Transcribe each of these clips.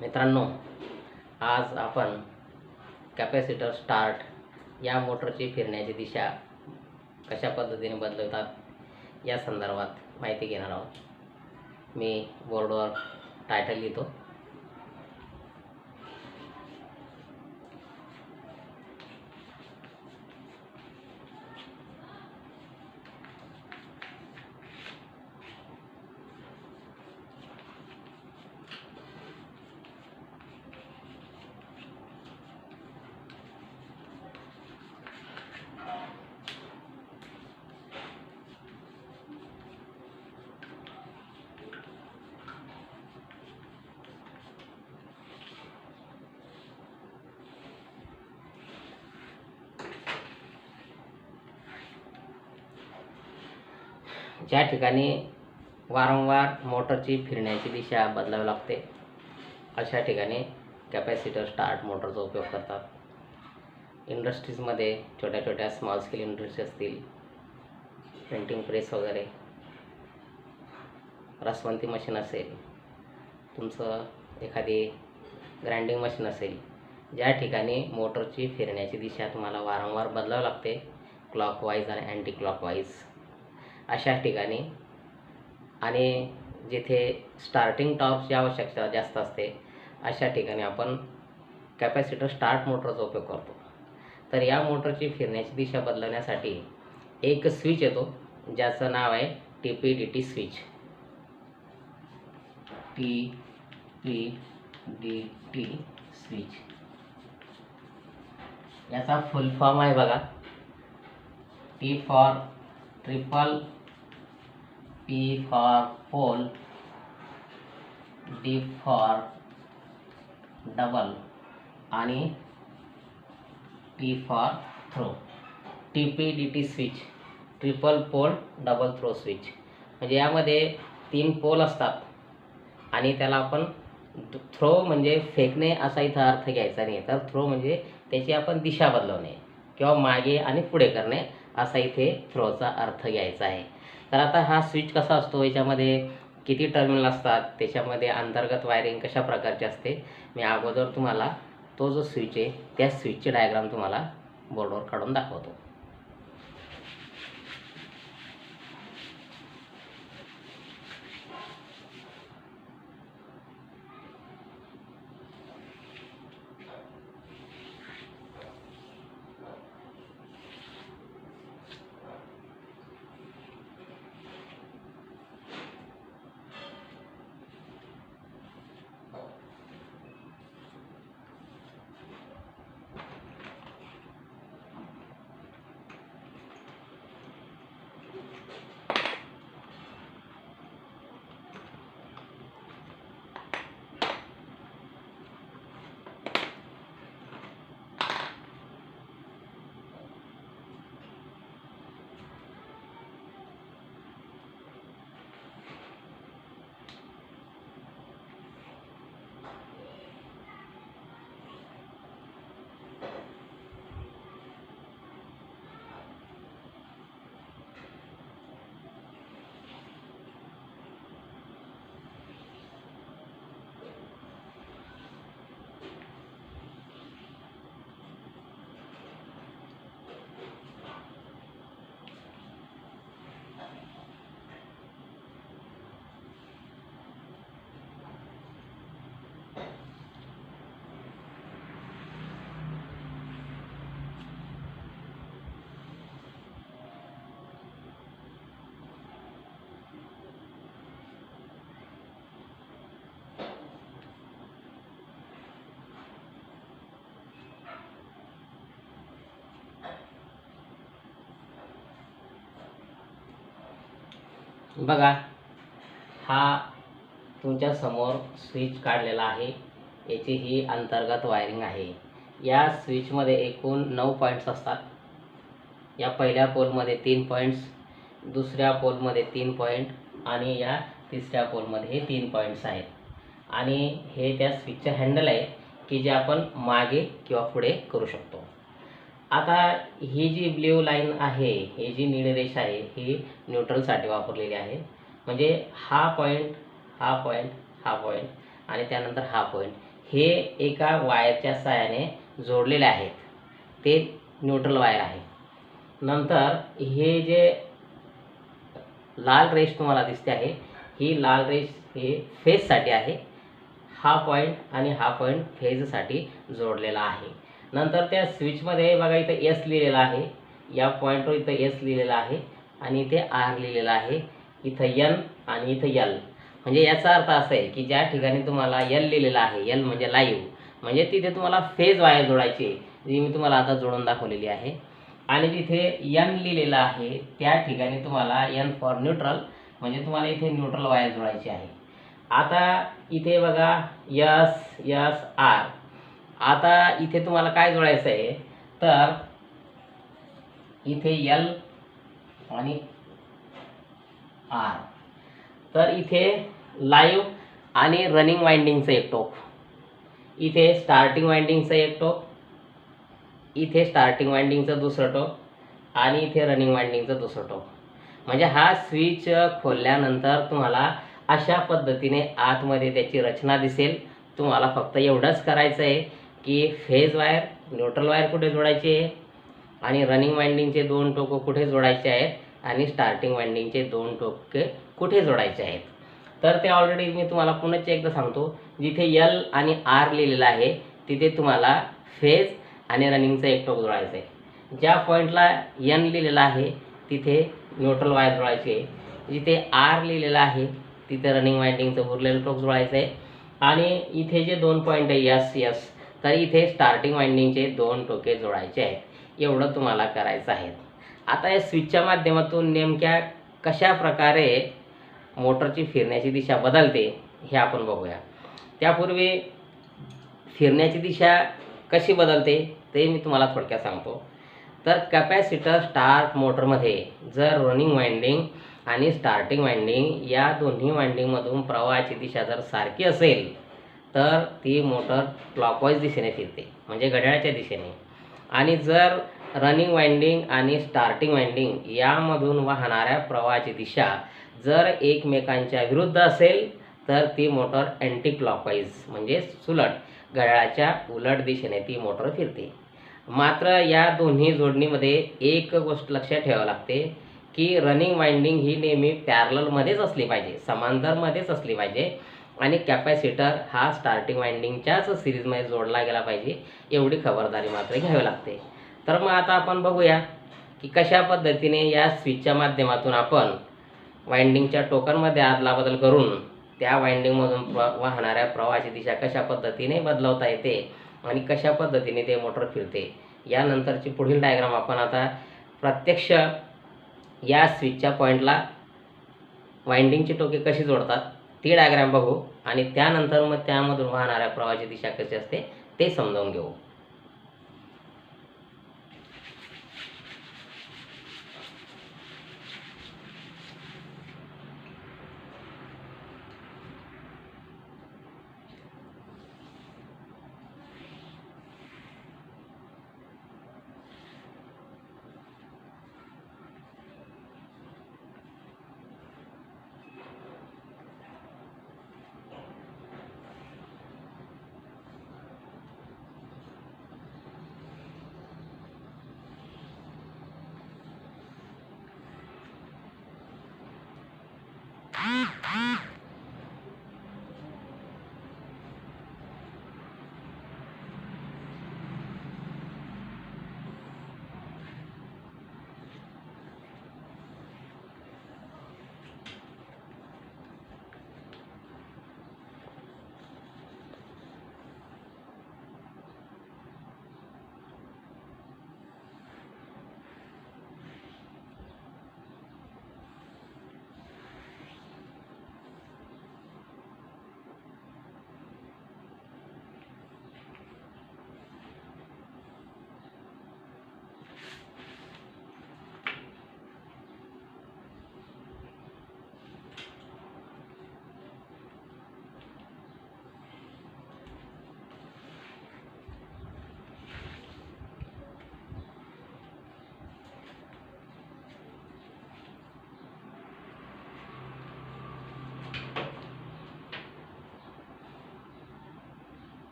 मित्रांनो, आज आपण कॅपॅसिटर स्टार्ट या मोटरची फिरण्याची दिशा कशा पद्धतीने बदलवतात या संदर्भात माहिती घेणार आहोत। मी बोर्डवर टायटल लिहितो। ज्या ठिकाणी वारंवार मोटरची फिरण्याची दिशा बदलावी लागते अशा ठिकाणी कॅपॅसिटर स्टार्ट मोटरचा उपयोग करतात। इंडस्ट्रीजमध्ये छोट्या छोट्या स्मॉल स्केल इंडस्ट्री असतील, प्रिंटिंग प्रेस वगैरे, रसवंती मशीन असेल, तुमचं एखादी ग्राइंडिंग मशीन असेल, ज्या ठिकाणी मोटरची फिरण्याची दिशा तुम्हाला वारंवार बदलावी लागते, क्लॉकवाईज आणि अँटी क्लॉकवाईज अशा ठिकाणी, आणि जिथे स्टार्टिंग टॉर्कची आवश्यकता जास्त असते अशा ठिकाणी आपण कॅपॅसिटर स्टार्ट मोटरचा उपयोग करतो। तर या मोटरची फिरण्याची दिशा बदलण्यासाठी एक स्विच येतो ज्याचं नाव आहे TPDT स्विच। TPDT स्विच याचा फुल फॉर्म आहे बघा, T for triple, P for pole, D for double आणि T for throw. TPDT switch, triple pole double throw switch, म्हणजे यामध्ये 3 पोल असतात आणि त्याला आपण थ्रो म्हणजे फेकणे असा इथं अर्थ घ्यायचा नाही, तर थ्रो म्हणजे त्याची आपण दिशा बदलवणे किंवा मागे आणि पुढे करणे असा इथे थ्रोचा अर्थ घ्यायचा आहे। तर आता हा स्विच कसा असतो, याच्यामध्ये किती टर्मिनल असतात, त्याच्यामध्ये अंतर्गत वायरिंग कशा प्रकारची असते, मी अगोदर तुम्हाला तो जो स्विच आहे त्या स्विचचे डायग्राम तुम्हाला बोर्डवर काढून दाखवतो। बघा, हा तुमच्या समोर स्विच काढलेला आहे, याची ही अंतर्गत वायरिंग आहे। या स्विचमध्ये एकूण 9 पॉईंट्स असतात। या पहिल्या पोलमध्ये 3 पॉईंट्स, दुसऱ्या पोलमध्ये 3 पॉईंट आणि या तिसऱ्या पोलमध्ये हे 3 पॉईंट्स आहेत। आणि हे त्या स्विचचं हँडल आहे की जे आपण मागे किंवा पुढे करू शकतो। आता ही जी ब्ल्यू लाईन आहे, ही जी निळी रेषा आहे, ही न्यूट्रलसाठी वापरलेली आहे। म्हणजे हा पॉईंट, हा पॉईंट, हा पॉईंट आणि त्यानंतर हा पॉईंट हे एका वायरच्या सहाय्याने जोडलेले आहेत, ते न्यूट्रल वायर आहे. नंतर हे जे लाल रेष तुम्हाला दिसते आहे, ही लाल रेष हे फेजसाठी आहे. हा पॉईंट आणि हा पॉईंट फेजसाठी जोडलेला आहे. नंतर त्या स्विचमध्ये बघा इथं एस लिहिलेला आहे, या पॉईंटवर इथं एस लिहिलेला आहे आणि इथे आर लिहिलेला आहे, इथं एन आणि इथं एल. म्हणजे याचा अर्थ असा आहे की ज्या ठिकाणी तुम्हाला एल लिहिलेला आहे, एल म्हणजे लाईव्ह, म्हणजे तिथे तुम्हाला फेज वायर जोडायची आहे, जी मी तुम्हाला आता जोडून दाखवलेली आहे. आणि जिथे एन लिहिलेलं आहे त्या ठिकाणी तुम्हाला एन फॉर न्यूट्रल, म्हणजे तुम्हाला इथे न्यूट्रल वायर जोडायची आहे. आता इथे बघा यस यस आर. आता इथे तुम्हाला काय जोडायचं आहे, तर इथे एल आणि आर. तर इथे लाईव्ह आणि रनिंग वाइंडिंगचं एक टोक, इथे स्टार्टिंग वाइंडिंगचं एक टोक, इथे स्टार्टिंग वाइंडिंगचं दुसरं टोक आणि इथे रनिंग वाइंडिंगचं दुसरं टोक. म्हणजे हा स्विच खोलल्यानंतर तुम्हाला अशा पद्धतीने आतमध्ये त्याची रचना दिसेल. तुम्हाला फक्त एवढंच करायचं आहे की फेज वायर, न्यूट्रल वायर कुठे जोडायचे आहे आणि रनिंग वाइंडिंगचे 2 टोकं कुठे जोडायचे आहेत आणि स्टार्टिंग वाइंडिंगचे 2 टोके कुठे जोडायचे आहेत. तर ते ऑलरेडी मी तुम्हाला पुन्हा एकदा सांगतो. जिथे एल आणि आर लिहिलेलं आहे तिथे तुम्हाला फेज आणि रनिंगचं एक टोक जोडायचं आहे. ज्या पॉईंटला एन लिहिलेलं आहे तिथे न्यूट्रल वायर जोडायची आहे. जिथे आर लिहिलेलं आहे तिथे रनिंग वाइंडिंगचं उरलेलं टोक जोडायचं आहे. आणि इथे जे 2 पॉईंट आहे यस यस, तर इथे स्टार्टिंग वाइंडिंगचे 2 टोके जोडायचे आहेत. एवढं तुम्हाला करायचं आहे. आता या स्विचच्या माध्यमातून नेमक्या कशा प्रकारे मोटरची फिरण्याची दिशा बदलते हे आपण बघूया. त्यापूर्वी फिरण्याची दिशा कशी बदलते ते मी तुम्हाला थोडक्यात सांगतो. तर कॅपॅसिटर स्टार्ट मोटरमध्ये जर रनिंग वाइंडिंग आणि स्टार्टिंग वाइंडिंग या दोन्ही वाइंडिंगमधून प्रवाहाची दिशा जर सारखी असेल तर ती मोटर क्लॉकवाईज दिशेने फिरते, म्हणजे घड्याळाच्या दिशेने. आणि जर रनिंग वाइंडिंग आणि स्टार्टिंग वाइंडिंग यामधून वाहणाऱ्या प्रवाहाची दिशा जर एकमेकांच्या विरुद्ध असेल तर ती मोटर अँटी क्लॉकवाईज, म्हणजे सुलट घड्याळाच्या उलट दिशेने ती मोटर फिरते. मात्र या दोन्ही जोडणीमध्ये एक गोष्ट लक्षात ठेवावी लागते की रनिंग वाइंडिंग ही नेहमी पॅरललमध्येच असली पाहिजे, समांतरमध्येच असली पाहिजे. आणि कॅपॅसिटर हा स्टार्टिंग वाइंडिंगच्याच सिरीजमध्ये जोडला गेला पाहिजे, एवढी खबरदारी मात्र घ्यावी लागते. तर मग आता आपण बघूया की कशा पद्धतीने या स्विचच्या माध्यमातून आपण वाइंडिंगच्या टोकांमध्ये अदलाबदल करून त्या वाइंडिंगमधून वाहणाऱ्या प्रवाहाची दिशा कशा पद्धतीने बदलवता येते आणि कशा पद्धतीने ते मोटर फिरते. यानंतरची पुढील डायग्राम आपण आता प्रत्यक्ष या स्विचच्या पॉईंटला वाइंडिंगची टोके कशी जोडतात ती डायग्राम बघू आणि त्यानंतर मग त्यामधून वाहणाऱ्या प्रवाहाची दिशा कशी असते ते समजावून घेऊ.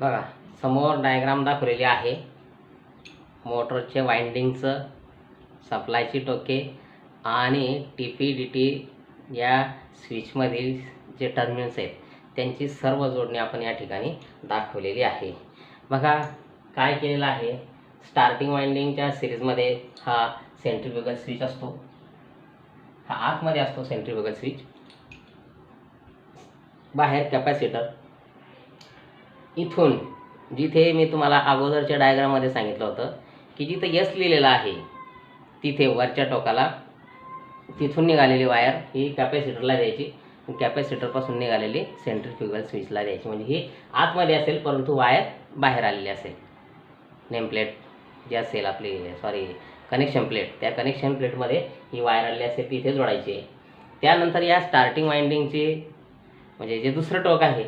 बघा समोर डायग्राम दाखवलेली आहे मोटरचे वाइंडिंगचं, सप्लायची टोके आणि TP-DT या स्विचमधील जे टर्मिनल्स आहेत त्यांची सर्व जोडणी आपण या ठिकाणी दाखवलेली आहे. बघा काय केलेलं आहे, स्टार्टिंग वाइंडिंगच्या सिरीजमध्ये हा सेंट्रीफ्युगल स्विच असतो, हा आतमध्ये असतो सेंट्रीफ्युगल स्विच, बाहेर कॅपॅसिटर. इथून जिथे मी तुम्हाला अगोदरच्या डायग्राममध्ये सांगितलं होतं की जिथे यस लिहिलेलं आहे तिथे वरच्या टोकाला तिथून निघालेली वायर ही कॅपॅसिटरला द्यायची, कॅपॅसिटरपासून निघालेली सेंट्रीफ्युगल स्विचला द्यायची. म्हणजे ही आतमध्ये असेल परंतु वायर बाहेर आलेली असेल. नेमप्लेट जी असेल आपली कनेक्शन प्लेट, त्या कनेक्शन प्लेटमध्ये ही वायर आलेली असेल ती इथे जोडायची आहे. त्यानंतर या स्टार्टिंग वाइंडिंगची म्हणजे जे दुसरं टोक आहे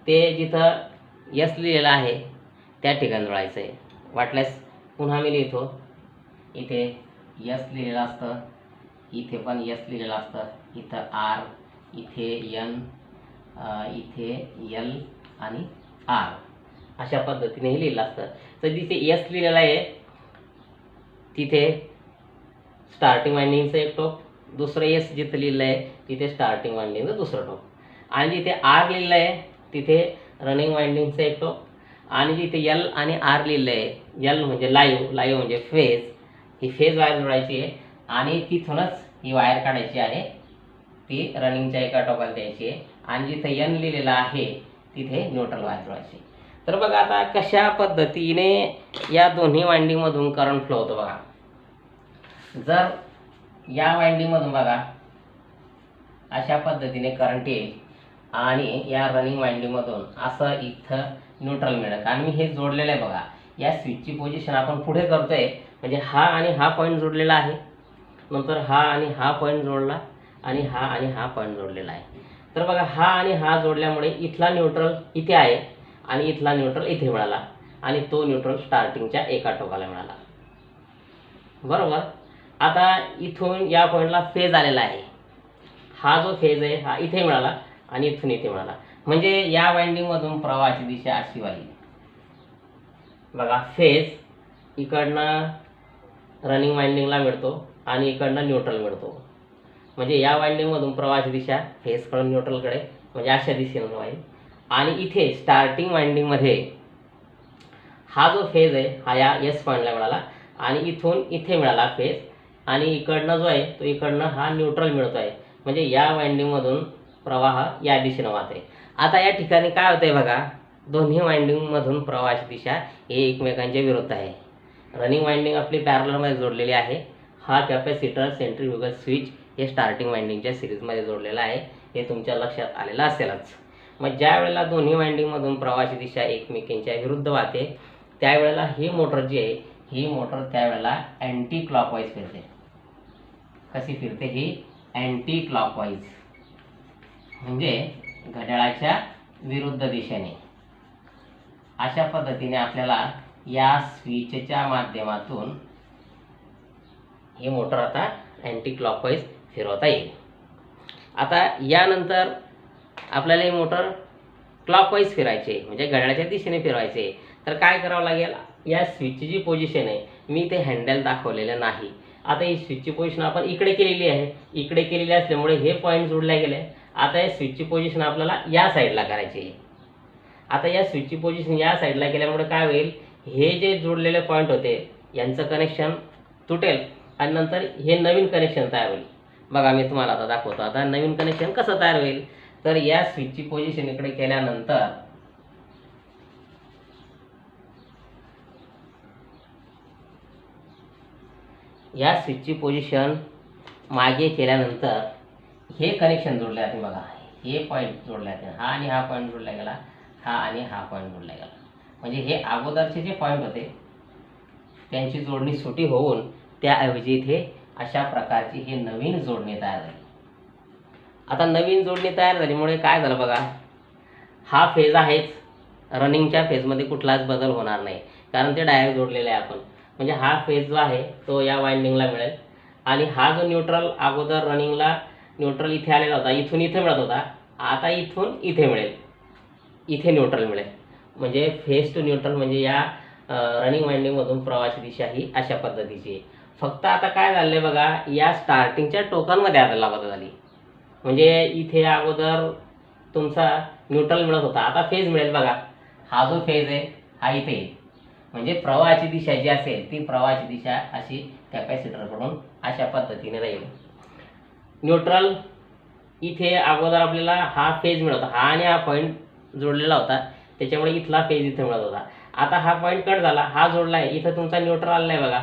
ते जिथं यस लिहिलेलं आहे त्या ठिकाणी जोडायचं आहे. वाटल्यास पुन्हा मी लिहितो, इथे यस लिहिलेलं असतं, इथे पण यस लिहिलेलं असतं, इथं R, इथे N, इथे L आणि R अशा पद्धतीने लिहिलं असतं. तर जिथे यस लिहिलेलं आहे तिथे स्टार्टिंग वाइंडिंगचं एक टोक, दुसरं यस जिथं लिहिलं आहे तिथे स्टार्टिंग वाइंडिंगचं दुसरं टोक, आणि जिथे R लिहिलं आहे तिथे रनिंग वाइंडिंगचं एक टोक, आणि जिथे L आणि R लिहिलं आहे, L म्हणजे लाईव्ह म्हणजे फेज, ही फेज वायर जोडायची आहे आणि तिथूनच ही वायर काढायची आहे, ती रनिंगच्या एका टोकाला द्यायची आहे, आणि जिथे N लिहिलेलं आहे तिथे न्यूट्रल वायर जोडायची. तर बघा आता कशा पद्धतीने या दोन्ही वाइंडिंगमधून करंट फ्लो होतो. बघा जर या वाइंडिंगमधून बघा अशा पद्धतीने करंट येईल आणि या रनिंग वाइंडिंगमधून असं इथं न्यूट्रल मिळेल, कारण मी हे जोडलेलं आहे. बघा या स्विचची पोझिशन आपण पुढे करतोय, म्हणजे हा आणि हा पॉईंट जोडलेला आहे, नंतर हा आणि हा पॉईंट जोडला, आणि हा आणि हा पॉईंट जोडलेला आहे. तर बघा हा आणि हा जोडल्यामुळे इथला न्यूट्रल इथे आहे आणि इथला न्यूट्रल इथे मिळाला, आणि तो न्यूट्रल स्टार्टिंगच्या एका टोकाला मिळाला. बरोबर. आता इथून या पॉईंटला फेज आलेला आहे, हा जो फेज आहे हा इथे मिळाला आणि इथून इथे मिळाला, म्हणजे या वाइंडिंगमधून प्रवाहाची दिशा अशी वाहिली. बघा फेज इकडनं रनिंग वाइंडिंगला मिळतो आणि इकडनं न्यूट्रल मिळतो, म्हणजे या वाइंडिंगमधून प्रवाहाची दिशा फेजकडून न्यूट्रलकडे म्हणजे अशा दिशेनं राहील. आणि इथे स्टार्टिंग वाइंडिंगमध्ये हा जो फेज आहे हा या एस पॉईंटला मिळाला आणि इथून इथे मिळाला फेज, आणि इकडनं जो आहे तो इकडनं हा न्यूट्रल मिळतो आहे, म्हणजे या वाइंडिंगमधून प्रवाह या दिशेनं वाहते. आता या ठिकाणी काय होतंय बघा, दोन्ही वाइंडिंगमधून प्रवाहाची दिशा हे एकमेकांच्या विरुद्ध आहे. रनिंग वाइंडिंग आपली पॅरललमध्ये जोडलेली आहे, हा कॅपॅसिटर सेंट्रीफ्युगल स्विच हे स्टार्टिंग वाइंडिंगच्या सिरीजमध्ये जोडलेलं आहे, हे तुमच्या लक्षात आलेलं असेलच. मग ज्या वेळेला दोन्ही वाइंडिंगमधून प्रवाहाची दिशा एकमेकांच्या विरुद्ध वाहते त्यावेळेला ही मोटर जी आहे ही मोटर त्यावेळेला अँटी क्लॉकवाईज फिरते. कशी फिरते ही? अँटी क्लॉकवाईज, म्हणजे घड्याळाच्या विरुद्ध दिशेने. अशा पद्धतीने आपल्याला या स्विचच्या माध्यमातून ही मोटर आता अँटी क्लॉकवाईज फिरवता येईल. आता यानंतर आपल्याला ही मोटर क्लॉकवाईज फिरायची आहे, म्हणजे घड्याळाच्या दिशेने फिरवायचे आहे. तर काय करावं लागेल, या स्विचची जी पोझिशन आहे मी ते हँडल दाखवलेलं नाही. आता ही स्विचची पोझिशन आपण इकडे केलेली आहे, इकडे केलेली असल्यामुळे हे पॉईंट जोडले गेले. आता या स्विचची पोझिशन आपल्याला या साईडला करायची आहे. आता या स्विचची पोझिशन या साईडला केल्यामुळे काय होईल, हे जे जोडलेले पॉईंट होते यांचं कनेक्शन तुटेल आणि नंतर हे नवीन कनेक्शन तयार होईल. बघा मी तुम्हाला आता दाखवतो. आता नवीन कनेक्शन कसं तयार होईल, तर या स्विचची पोझिशन इकडे केल्यानंतर या स्विचची पोझिशन मागे केल्यानंतर हे कनेक्शन जोडले जाते. बघा हे पॉईंट जोडले जाते, हा आणि हा पॉईंट जोडला गेला, हा आणि हा पॉईंट जोडला गेला, म्हणजे हे अगोदरचे जे पॉईंट होते त्यांची जोडणी सुटी होऊन त्याऐवजी इथे अशा प्रकारची ही नवीन जोडणी तयार झाली. आता नवीन जोडणी तयार झाल्यामुळे काय झालं बघा, हा फेज आहेच, रनिंगच्या फेजमध्ये कुठलाच बदल होणार नाही कारण ते डायरेक्ट जोडलेले आहे आपण. म्हणजे हा फेज जो आहे तो या वाइंडिंगला मिळेल, आणि हा जो न्यूट्रल अगोदर रनिंगला न्यूट्रल इथे आलेला होता, इथून इथे मिळत होता, आता इथून इथे मिळेल, इथे न्यूट्रल मिळेल. म्हणजे फेज टू न्यूट्रल म्हणजे या रनिंग वाइंडिंगमधून प्रवाहाची दिशा ही अशा पद्धतीची आहे. फक्त आता काय झालं आहे बघा, या स्टार्टिंगच्या टोकांमध्ये आदला बदल झाली. म्हणजे इथे अगोदर तुमचा न्यूट्रल मिळत होता, आता फेज मिळेल बघा. हा जो फेज आहे हा इथे आहे. म्हणजे प्रवाहाची दिशा जी असेल ती प्रवाहाची दिशा अशी कॅपॅसिटरकडून अशा पद्धतीने राहील. न्यूट्रल इथे अगोदर आपल्याला हा फेज मिळत होता, हा आणि हा पॉईंट जोडलेला होता, त्याच्यामुळे इथला फेज इथे मिळत होता. आता हा पॉईंट कट झाला, हा जोडला आहे, इथं तुमचा न्यूट्रल आलेला आहे बघा.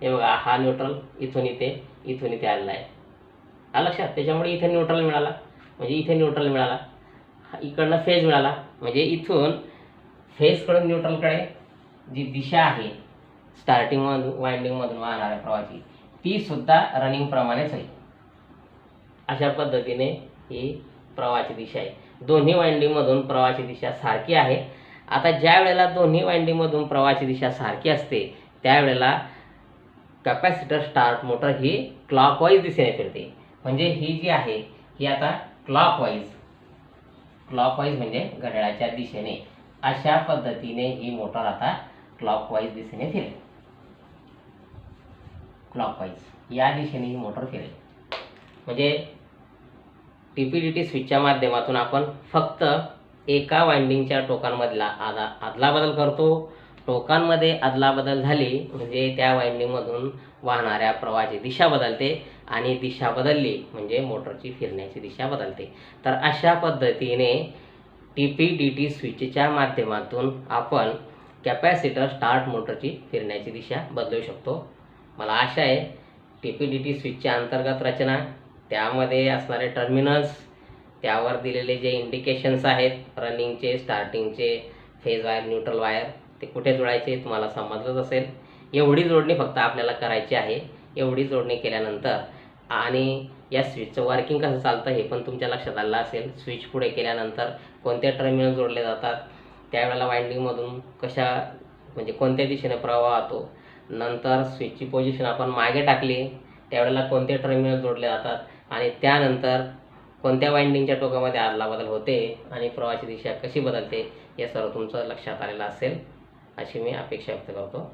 हे बघा, हा न्यूट्रल इथून इथे आलेला आहे. हा लक्षात. त्याच्यामुळे इथे न्यूट्रल मिळाला, म्हणजे इथे न्यूट्रल मिळाला, इकडनं फेज मिळाला. म्हणजे इथून फेजकडून न्यूट्रलकडे जी दिशा आहे स्टार्टिंग वाइंडिंगमधून वाहणाऱ्या प्रवाहाची, ती सुद्धा रनिंग प्रमाणेच आहे. अशा पद्धतीने ही प्रवाहाची दिशा आहे. दोन्ही वाइंडिंगमधून प्रवाहाची दिशा सारखी आहे. आता ज्या वेळेला दोन्ही वाइंडिंगमधून प्रवाहाची दिशा सारखी असते त्यावेळेला कॅपॅसिटर स्टार्ट मोटर ही क्लॉकवाईज दिशेने फिरते. म्हणजे ही जी आहे ही आता क्लॉकवाईज म्हणजे घड्याळाच्या दिशेने, अशा पद्धतीने ही मोटर आता क्लॉकवाईज दिशेने फिरेल. क्लॉकवाईज या दिशेने ही मोटर फिरेल. म्हणजे TPDT स्विचच्या माध्यमातून आपण फक्त एका वाइंडिंगच्या टोकांमधला अदलाबदल करतो. टोकांमध्ये अदलाबदल झाली म्हणजे त्या वाइंडिंगमधून वाहणाऱ्या प्रवाहाची दिशा बदलते आणि दिशा बदलली म्हणजे मोटरची फिरण्याची दिशा बदलते. तर अशा पद्धतीने TPDT स्विचच्या माध्यमातून आपण कॅपॅसिटर स्टार्ट मोटरची फिरण्याची दिशा बदलू शकतो. मला आशा आहे TPDT स्विचच्या अंतर्गत रचना, त्यामध्ये असणारे टर्मिनल्स, त्यावर दिलेले जे इंडिकेशन्स आहेत रनिंगचे, स्टार्टिंगचे, फेज वायर, न्यूट्रल वायर, ते कुठे जोडायचे तुम्हाला समजलंच असेल. एवढी जोडणी फक्त आपल्याला करायची आहे. एवढी जोडणी केल्यानंतर आणि या स्विचचं वर्किंग कसं चालतं हे पण तुमच्या लक्षात आलं असेल. स्विच पुढे केल्यानंतर कोणते टर्मिनल जोडले जातात, त्यावेळेला वाइंडिंगमधून म्हणजे कोणत्या दिशेने प्रवाह वाहतो, नंतर स्विचची पोझिशन आपण मागे टाकली त्यावेळेला कोणते टर्मिनल जोडले जातात आणि त्यानंतर कोणत्या वाइंडिंगच्या टोकामध्ये अदलाबदल होते आणि प्रवाहाची दिशा कशी बदलते, हे सर्व तुमचं लक्षात आलेलं असेल अशी मी अपेक्षा व्यक्त करतो.